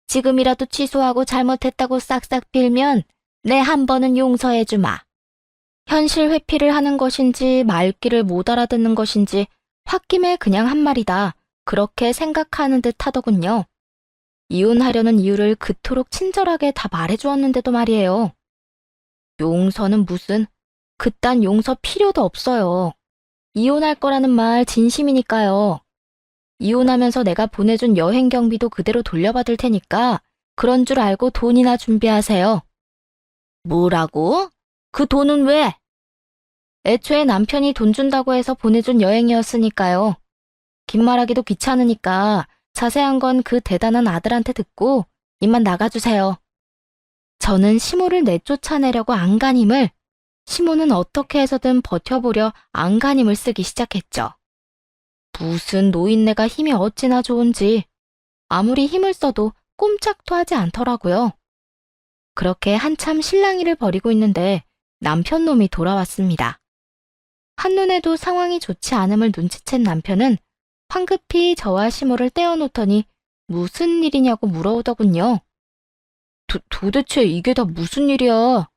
지금이라도 취소하고 잘못했다고 싹싹 빌면 내 한 번은 용서해주마. 현실 회피를 하는 것인지 말귀를 못 알아듣는 것인지 홧김에 그냥 한 말이다. 그렇게 생각하는 듯 하더군요. 이혼하려는 이유를 그토록 친절하게 다 말해주었는데도 말이에요. 용서는 무슨, 그딴 용서 필요도 없어요. 이혼할 거라는 말 진심이니까요. 이혼하면서 내가 보내준 여행 경비도 그대로 돌려받을 테니까 그런 줄 알고 돈이나 준비하세요. 뭐라고? 그 돈은 왜? 애초에 남편이 돈 준다고 해서 보내준 여행이었으니까요. 긴 말하기도 귀찮으니까 자세한 건 그 대단한 아들한테 듣고 입만 나가주세요. 저는 시모를 내쫓아내려고 안간힘을, 시모는 어떻게 해서든 버텨보려 안간힘을 쓰기 시작했죠. 무슨 노인네가 힘이 어찌나 좋은지 아무리 힘을 써도 꼼짝도 하지 않더라고요. 그렇게 한참 실랑이를 벌이고 있는데 남편 놈이 돌아왔습니다. 한눈에도 상황이 좋지 않음을 눈치챈 남편은 황급히 저와 시모를 떼어놓더니 무슨 일이냐고 물어오더군요. 도대체 이게 다 무슨 일이야?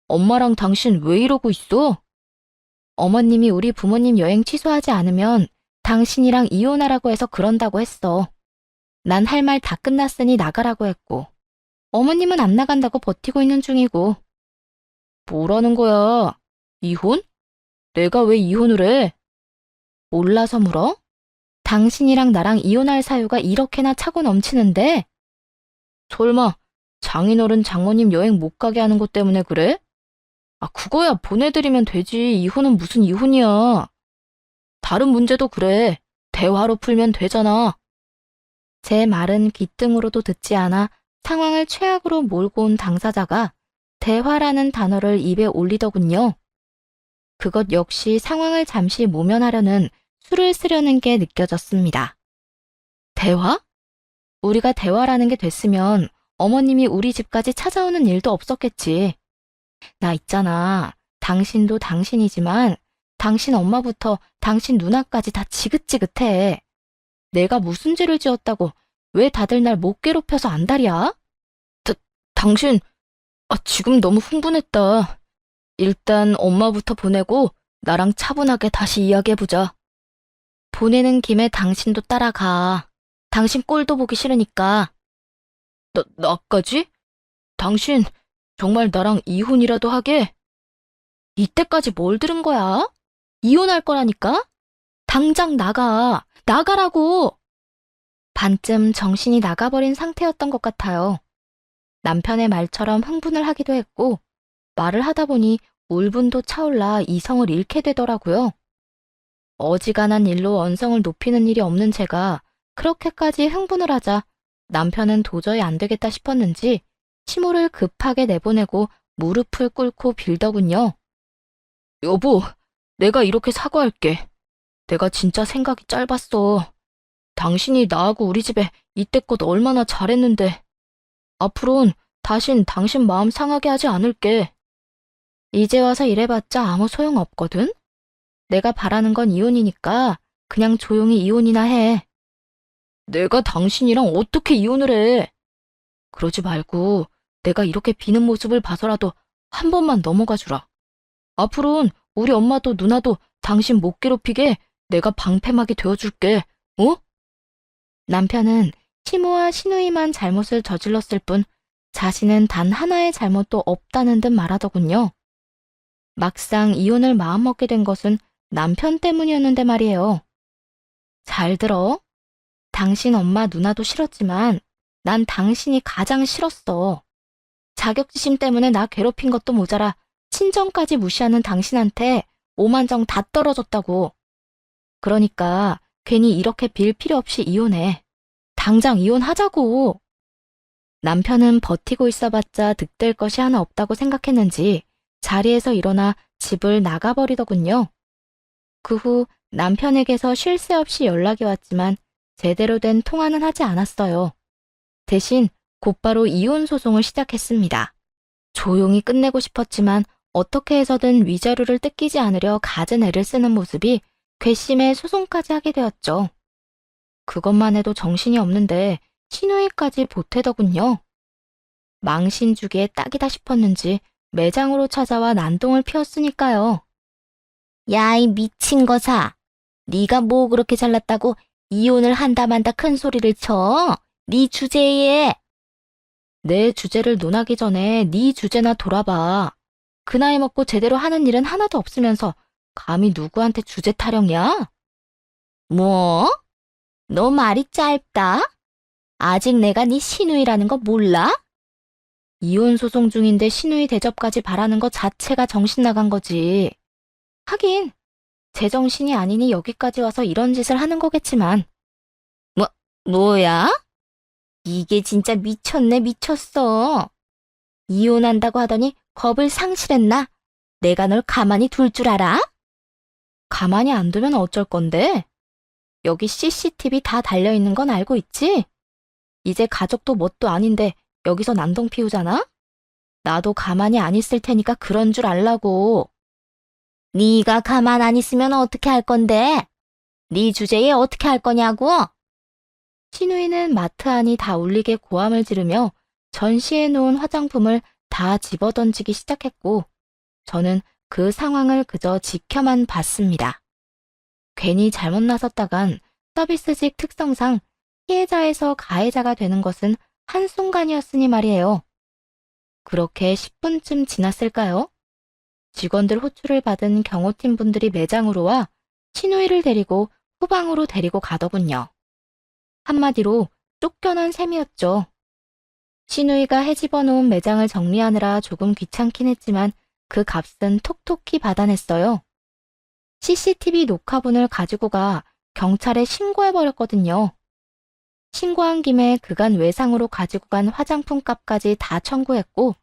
엄마랑 당신 왜 이러고 있어? 어머님이 우리 부모님 여행 취소하지 않으면 당신이랑 이혼하라고 해서 그런다고 했어. 난 할 말 다 끝났으니 나가라고 했고, 어머님은 안 나간다고 버티고 있는 중이고. 뭐라는 거야? 이혼? 내가 왜 이혼을 해? 몰라서 물어? 당신이랑 나랑 이혼할 사유가 이렇게나 차고 넘치는데? 설마 장인어른 장모님 여행 못 가게 하는 것 때문에 그래? 아, 그거야 보내드리면 되지. 이혼은 무슨 이혼이야. 다른 문제도 그래. 대화로 풀면 되잖아. 제 말은 귓등으로도 듣지 않아 상황을 최악으로 몰고 온 당사자가 대화라는 단어를 입에 올리더군요. 그것 역시 상황을 잠시 모면하려는 수를 쓰려는 게 느껴졌습니다. 대화? 우리가 대화라는 게 됐으면 어머님이 우리 집까지 찾아오는 일도 없었겠지. 나 있잖아. 당신도 당신이지만 당신 엄마부터 당신 누나까지 다 지긋지긋해. 내가 무슨 죄를 지었다고 왜 다들 날 못 괴롭혀서 안달이야? 당신, 지금 너무 흥분했다. 일단 엄마부터 보내고 나랑 차분하게 다시 이야기해보자. 보내는 김에 당신도 따라가. 당신 꼴도 보기 싫으니까. 나까지? 당신 정말 나랑 이혼이라도 하게? 이때까지 뭘 들은 거야? 이혼할 거라니까? 당장 나가. 나가라고! 반쯤 정신이 나가버린 상태였던 것 같아요. 남편의 말처럼 흥분을 하기도 했고, 말을 하다 보니 울분도 차올라 이성을 잃게 되더라고요. 어지간한 일로 언성을 높이는 일이 없는 제가 그렇게까지 흥분을 하자 남편은 도저히 안 되겠다 싶었는지 시모를 급하게 내보내고 무릎을 꿇고 빌더군요. 여보, 내가 이렇게 사과할게. 내가 진짜 생각이 짧았어. 당신이 나하고 우리 집에 이때껏 얼마나 잘했는데. 앞으론 다신 당신 마음 상하게 하지 않을게. 이제 와서 이래봤자 아무 소용없거든? 내가 바라는 건 이혼이니까 그냥 조용히 이혼이나 해. 내가 당신이랑 어떻게 이혼을 해? 그러지 말고 내가 이렇게 비는 모습을 봐서라도 한 번만 넘어가 주라. 앞으로는 우리 엄마도 누나도 당신 못 괴롭히게 내가 방패막이 되어줄게. 어? 남편은 시모와 시누이만 잘못을 저질렀을 뿐 자신은 단 하나의 잘못도 없다는 듯 말하더군요. 막상 이혼을 마음먹게 된 것은 남편 때문이었는데 말이에요. 잘 들어. 당신 엄마 누나도 싫었지만 난 당신이 가장 싫었어. 자격지심 때문에 나 괴롭힌 것도 모자라 친정까지 무시하는 당신한테 오만정 다 떨어졌다고. 그러니까 괜히 이렇게 빌 필요 없이 이혼해. 당장 이혼하자고. 남편은 버티고 있어봤자 득될 것이 하나 없다고 생각했는지 자리에서 일어나 집을 나가버리더군요. 그 후 남편에게서 쉴 새 없이 연락이 왔지만 제대로 된 통화는 하지 않았어요. 대신 곧바로 이혼 소송을 시작했습니다. 조용히 끝내고 싶었지만 어떻게 해서든 위자료를 뜯기지 않으려 갖은 애를 쓰는 모습이 괘씸해 소송까지 하게 되었죠. 그것만 해도 정신이 없는데 시누이까지 보태더군요. 망신주기에 딱이다 싶었는지 매장으로 찾아와 난동을 피웠으니까요. 야, 이 미친 거사. 네가 뭐 그렇게 잘났다고 이혼을 한다 만다 큰 소리를 쳐? 네 주제에. 내 주제를 논하기 전에 네 주제나 돌아봐. 그 나이 먹고 제대로 하는 일은 하나도 없으면서 감히 누구한테 주제 타령이야? 뭐? 너 말이 짧다? 아직 내가 네 시누이라는 거 몰라? 이혼 소송 중인데 시누이 대접까지 바라는 것 자체가 정신 나간 거지. 하긴 제정신이 아니니 여기까지 와서 이런 짓을 하는 거겠지만. 뭐야? 이게 진짜 미쳤네, 미쳤어. 이혼한다고 하더니 겁을 상실했나? 내가 널 가만히 둘 줄 알아? 가만히 안 두면 어쩔 건데? 여기 CCTV 다 달려있는 건 알고 있지? 이제 가족도 뭣도 아닌데 여기서 난동 피우잖아? 나도 가만히 안 있을 테니까 그런 줄 알라고. 네가 가만 안 있으면 어떻게 할 건데? 네 주제에 어떻게 할 거냐고? 시누이는 마트 안이 다 울리게 고함을 지르며 전시해 놓은 화장품을 다 집어던지기 시작했고 저는 그 상황을 그저 지켜만 봤습니다. 괜히 잘못 나섰다간 서비스직 특성상 피해자에서 가해자가 되는 것은 한순간이었으니 말이에요. 그렇게 10분쯤 지났을까요? 직원들 호출을 받은 경호팀 분들이 매장으로 와 신우이를 데리고 후방으로 데리고 가더군요. 한마디로 쫓겨난 셈이었죠. 신우이가 헤집어 놓은 매장을 정리하느라 조금 귀찮긴 했지만 그 값은 톡톡히 받아냈어요. CCTV 녹화본을 가지고 가 경찰에 신고해버렸거든요. 신고한 김에 그간 외상으로 가지고 간 화장품 값까지 다 청구했고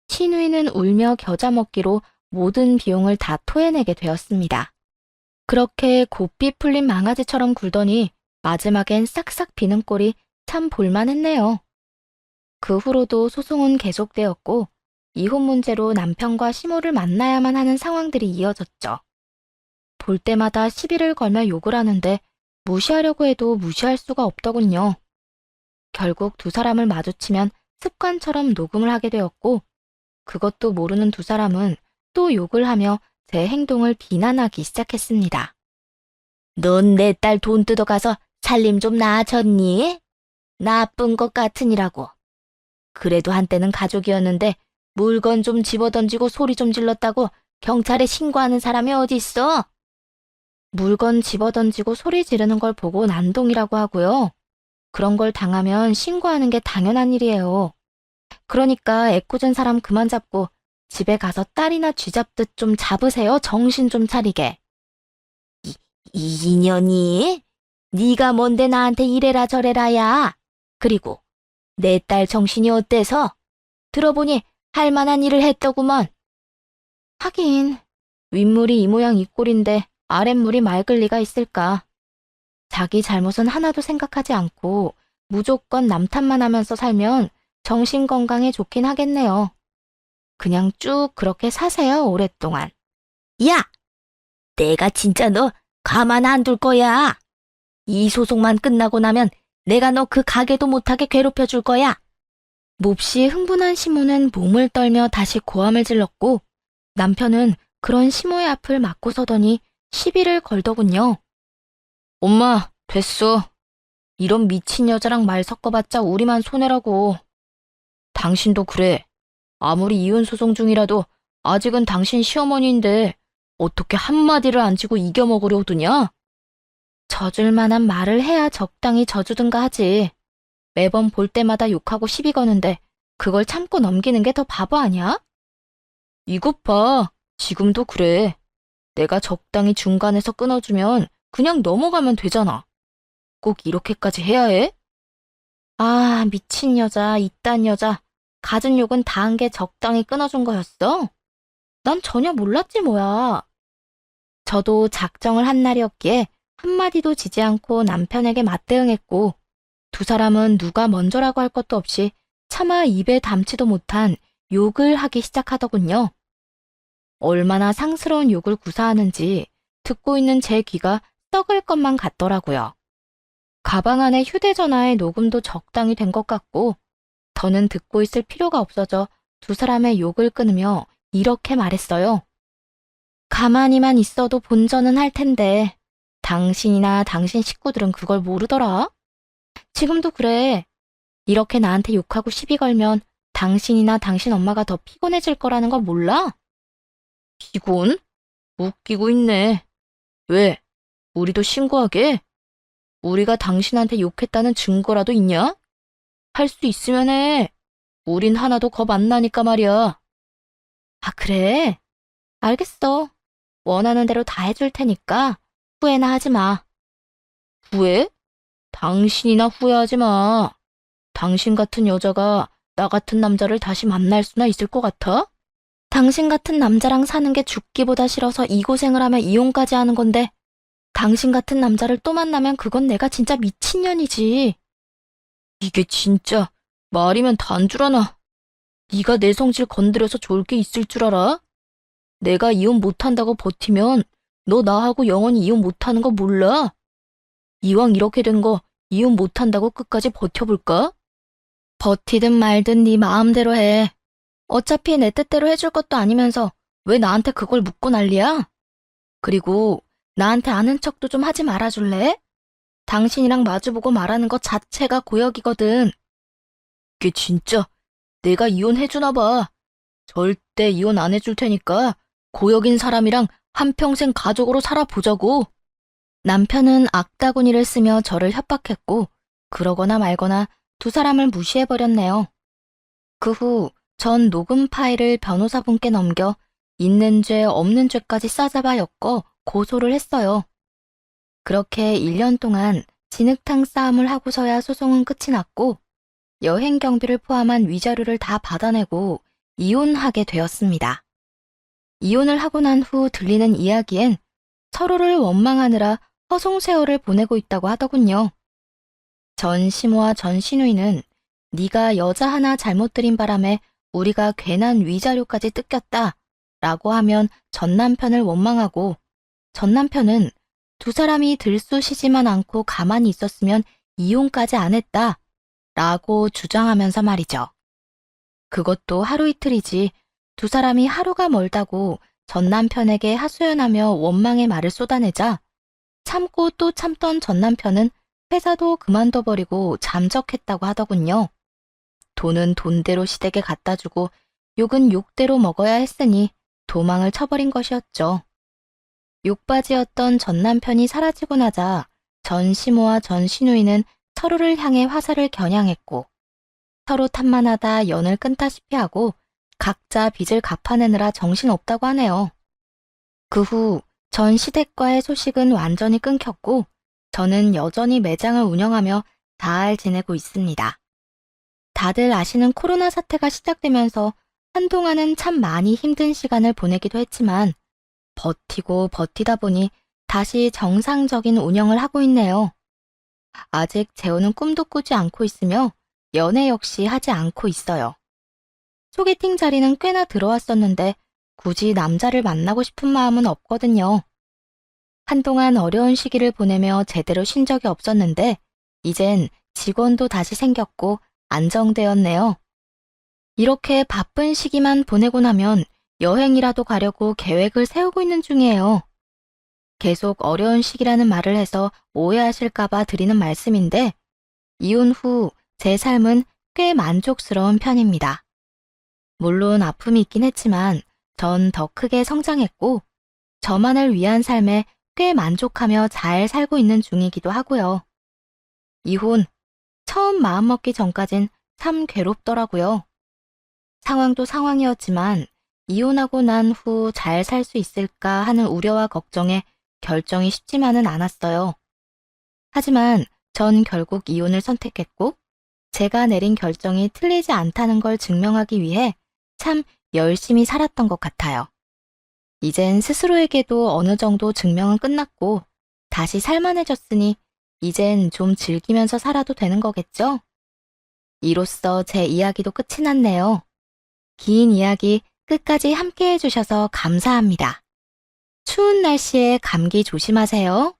신우이는 울며 겨자 먹기로 모든 비용을 다 토해내게 되었습니다. 그렇게 고삐 풀린 망아지처럼 굴더니 마지막엔 싹싹 비는 꼴이 참 볼만했네요. 그 후로도 소송은 계속되었고 이혼 문제로 남편과 시모를 만나야만 하는 상황들이 이어졌죠. 볼 때마다 시비를 걸며 욕을 하는데 무시하려고 해도 무시할 수가 없더군요. 결국 두 사람을 마주치면 습관처럼 녹음을 하게 되었고 그것도 모르는 두 사람은 또 욕을 하며 제 행동을 비난하기 시작했습니다. 넌 내 딸 돈 뜯어가서 살림 좀 나아졌니? 나쁜 것 같으니라고. 그래도 한때는 가족이었는데 물건 좀 집어던지고 소리 좀 질렀다고 경찰에 신고하는 사람이 어디 있어? 물건 집어던지고 소리 지르는 걸 보고 난동이라고 하고요. 그런 걸 당하면 신고하는 게 당연한 일이에요. 그러니까 애꿎은 사람 그만 잡고 집에 가서 딸이나 쥐잡듯 좀 잡으세요. 정신 좀 차리게. 이 인연이? 네가 뭔데 나한테 이래라 저래라야. 그리고 내 딸 정신이 어때서? 들어보니 할 만한 일을 했더구먼. 하긴 윗물이 이 모양 이 꼴인데 아랫물이 맑을 리가 있을까. 자기 잘못은 하나도 생각하지 않고 무조건 남 탓만 하면서 살면 정신 건강에 좋긴 하겠네요. 그냥 쭉 그렇게 사세요, 오랫동안. 야! 내가 진짜 너 가만 안 둘 거야. 이 소송만 끝나고 나면 내가 너 그 가게도 못하게 괴롭혀 줄 거야. 몹시 흥분한 시모는 몸을 떨며 다시 고함을 질렀고 남편은 그런 시모의 앞을 막고 서더니 시비를 걸더군요. 엄마, 됐어. 이런 미친 여자랑 말 섞어봤자 우리만 손해라고. 당신도 그래. 아무리 이혼 소송 중이라도 아직은 당신 시어머니인데 어떻게 한마디를 안 지고 이겨먹으려 드냐? 져줄 만한 말을 해야 적당히 져주든가 하지. 매번 볼 때마다 욕하고 시비 거는데 그걸 참고 넘기는 게 더 바보 아니야? 이것 봐. 지금도 그래. 내가 적당히 중간에서 끊어주면 그냥 넘어가면 되잖아. 꼭 이렇게까지 해야 해? 아, 미친 여자, 이딴 여자. 갖은 욕은 다 한 게 적당히 끊어준 거였어? 난 전혀 몰랐지 뭐야. 저도 작정을 한 날이었기에 한마디도 지지 않고 남편에게 맞대응했고 두 사람은 누가 먼저라고 할 것도 없이 차마 입에 담지도 못한 욕을 하기 시작하더군요. 얼마나 상스러운 욕을 구사하는지 듣고 있는 제 귀가 썩을 것만 같더라고요. 가방 안에 휴대전화에 녹음도 적당히 된 것 같고 더는 듣고 있을 필요가 없어져 두 사람의 욕을 끊으며 이렇게 말했어요. 가만히만 있어도 본전은 할 텐데 당신이나 당신 식구들은 그걸 모르더라? 지금도 그래. 이렇게 나한테 욕하고 시비 걸면 당신이나 당신 엄마가 더 피곤해질 거라는 걸 몰라? 피곤? 웃기고 있네. 왜? 우리도 신고하게? 우리가 당신한테 욕했다는 증거라도 있냐? 할 수 있으면 해. 우린 하나도 겁 안 나니까 말이야. 아, 그래? 알겠어. 원하는 대로 다 해줄 테니까 후회나 하지 마. 후회? 당신이나 후회하지 마. 당신 같은 여자가 나 같은 남자를 다시 만날 수나 있을 것 같아? 당신 같은 남자랑 사는 게 죽기보다 싫어서 이 고생을 하며 이혼까지 하는 건데 당신 같은 남자를 또 만나면 그건 내가 진짜 미친년이지. 이게 진짜 말이면 단줄 아나. 네가 내 성질 건드려서 좋을 게 있을 줄 알아? 내가 이혼 못한다고 버티면 너 나하고 영원히 이혼 못하는 거 몰라? 이왕 이렇게 된 거 이혼 못한다고 끝까지 버텨볼까? 버티든 말든 네 마음대로 해. 어차피 내 뜻대로 해줄 것도 아니면서 왜 나한테 그걸 묻고 난리야? 그리고 나한테 아는 척도 좀 하지 말아줄래? 당신이랑 마주보고 말하는 것 자체가 고역이거든. 이게 진짜 내가 이혼해주나 봐. 절대 이혼 안 해줄 테니까 고역인 사람이랑 한평생 가족으로 살아보자고. 남편은 악다구니를 쓰며 저를 협박했고, 그러거나 말거나 두 사람을 무시해버렸네요. 그 후 전 녹음 파일을 변호사분께 넘겨 있는 죄 없는 죄까지 싸잡아 엮어 고소를 했어요. 그렇게 1년 동안 진흙탕 싸움을 하고서야 소송은 끝이 났고, 여행 경비를 포함한 위자료를 다 받아내고 이혼하게 되었습니다. 이혼을 하고 난 후 들리는 이야기엔 서로를 원망하느라 허송세월을 보내고 있다고 하더군요. 전 시모와 전 시누이는 네가 여자 하나 잘못 들인 바람에 우리가 괜한 위자료까지 뜯겼다 라고 하면 전 남편을 원망하고, 전 남편은 두 사람이 들쑤시지만 않고 가만히 있었으면 이혼까지 안 했다 라고 주장하면서 말이죠. 그것도 하루 이틀이지 두 사람이 하루가 멀다고 전 남편에게 하소연하며 원망의 말을 쏟아내자 참고 또 참던 전 남편은 회사도 그만둬버리고 잠적했다고 하더군요. 돈은 돈대로 시댁에 갖다 주고 욕은 욕대로 먹어야 했으니 도망을 쳐버린 것이었죠. 욕바지였던 전 남편이 사라지고 나자 전 시모와 전 시누이는 서로를 향해 화살을 겨냥했고, 서로 탓만하다 연을 끊다시피 하고 각자 빚을 갚아내느라 정신없다고 하네요. 그 후 전 시댁과의 소식은 완전히 끊겼고, 저는 여전히 매장을 운영하며 잘 지내고 있습니다. 다들 아시는 코로나 사태가 시작되면서 한동안은 참 많이 힘든 시간을 보내기도 했지만, 버티고 버티다 보니 다시 정상적인 운영을 하고 있네요. 아직 재혼은 꿈도 꾸지 않고 있으며 연애 역시 하지 않고 있어요. 소개팅 자리는 꽤나 들어왔었는데 굳이 남자를 만나고 싶은 마음은 없거든요. 한동안 어려운 시기를 보내며 제대로 쉰 적이 없었는데 이젠 직원도 다시 생겼고 안정되었네요. 이렇게 바쁜 시기만 보내고 나면 여행이라도 가려고 계획을 세우고 있는 중이에요. 계속 어려운 시기라는 말을 해서 오해하실까봐 드리는 말씀인데, 이혼 후 제 삶은 꽤 만족스러운 편입니다. 물론 아픔이 있긴 했지만 전 더 크게 성장했고, 저만을 위한 삶에 꽤 만족하며 잘 살고 있는 중이기도 하고요. 이혼, 처음 마음먹기 전까진 참 괴롭더라고요. 상황도 상황이었지만 이혼하고 난 후 잘 살 수 있을까 하는 우려와 걱정에 결정이 쉽지만은 않았어요. 하지만 전 결국 이혼을 선택했고, 제가 내린 결정이 틀리지 않다는 걸 증명하기 위해 참 열심히 살았던 것 같아요. 이젠 스스로에게도 어느 정도 증명은 끝났고 다시 살만해졌으니 이젠 좀 즐기면서 살아도 되는 거겠죠? 이로써 제 이야기도 끝이 났네요. 긴 이야기 끝까지 함께 해주셔서 감사합니다. 추운 날씨에 감기 조심하세요.